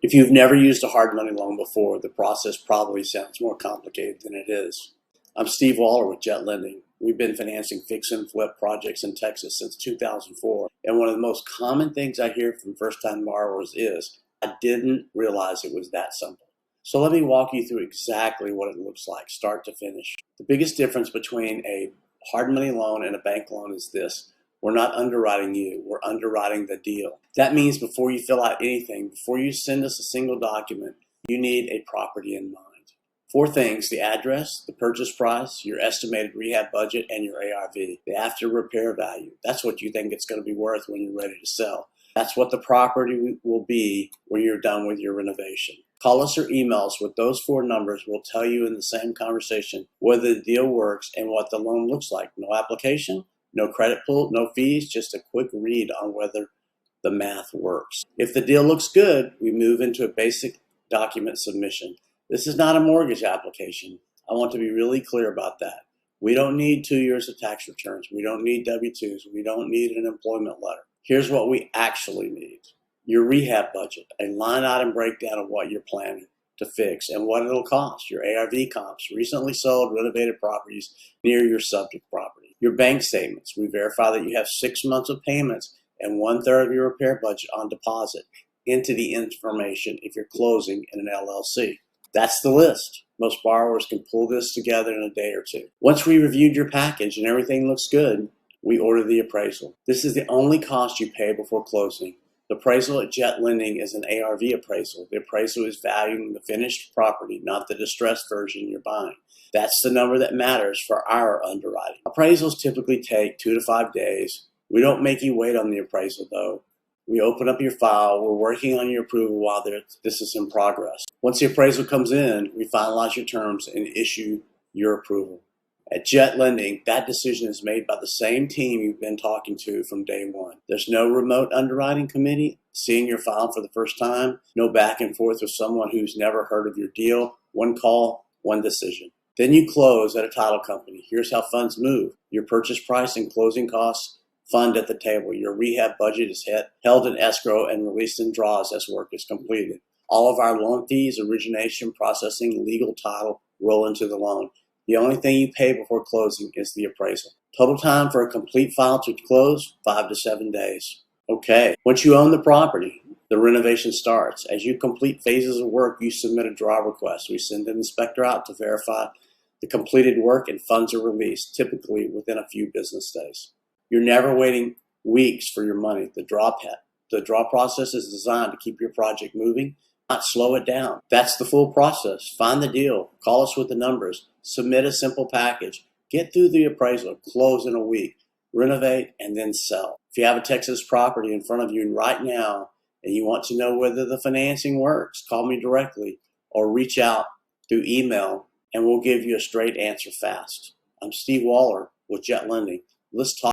If you've never used a hard money loan before, the process probably sounds more complicated than it is. I'm Steve Waller with Jet Lending. We've been financing fix and flip projects in Texas since 2004, and one of the most common things I hear from first-time borrowers is, I didn't realize it was that simple. So let me walk you through exactly what it looks like, start to finish. The biggest difference between a hard money loan and a bank loan is this. We're not underwriting you, we're underwriting the deal. That means before you fill out anything, before you send us a single document, you need a property in mind. 4 things: the address, the purchase price, your estimated rehab budget, and your ARV. The after repair value. That's what you think it's going to be worth when you're ready to sell. That's what the property will be when you're done with your renovation. Call us or email us with those 4 numbers. We'll tell you in the same conversation whether the deal works and what the loan looks like. No application, no credit pull, no fees, just a quick read on whether the math works. If the deal looks good, we move into a basic document submission. This is not a mortgage application. I want to be really clear about that. We don't need 2 years of tax returns. We don't need W-2s. We don't need an employment letter. Here's what we actually need. Your rehab budget, a line item breakdown of what you're planning to fix and what it'll cost. Your ARV comps, recently sold, renovated properties near your subject property. Your bank statements, we verify that you have 6 months of payments and 1/3 of your repair budget on deposit into the information if you're closing in an LLC. That's the list. Most borrowers can pull this together in a day or 2. Once we reviewed your package and everything looks good, we order the appraisal. This is the only cost you pay before closing. The appraisal at Jet Lending is an ARV appraisal. The appraisal is valuing the finished property, not the distressed version you're buying. That's the number that matters for our underwriting. Appraisals typically take 2 to 5 days. We don't make you wait on the appraisal though. We open up your file. We're working on your approval while this is in progress. Once the appraisal comes in, we finalize your terms and issue your approval. At Jet Lending, that decision is made by the same team you've been talking to from day one. There's no remote underwriting committee seeing your file for the first time, no back and forth with someone who's never heard of your deal. One call, one decision. Then you close at a title company. Here's how funds move. Your purchase price and closing costs fund at the table. Your rehab budget is held in escrow and released in draws as work is completed. All of our loan fees, origination, processing, legal, title roll into the loan. The only thing you pay before closing is the appraisal. Total time for a complete file to close, 5 to 7 days. Okay, once you own the property, the renovation starts. As you complete phases of work, you submit a draw request. We send an inspector out to verify the completed work and funds are released, typically within a few business days. You're never waiting weeks for your money. The draw process is designed to keep your project moving, not slow it down. That's the full process. Find the deal. Call us with the numbers. Submit a simple package. Get through the appraisal. Close in a week. Renovate and then sell. If you have a Texas property in front of you right now and you want to know whether the financing works, call me directly or reach out through email and we'll give you a straight answer fast. I'm Steve Waller with Jet Lending. Let's talk.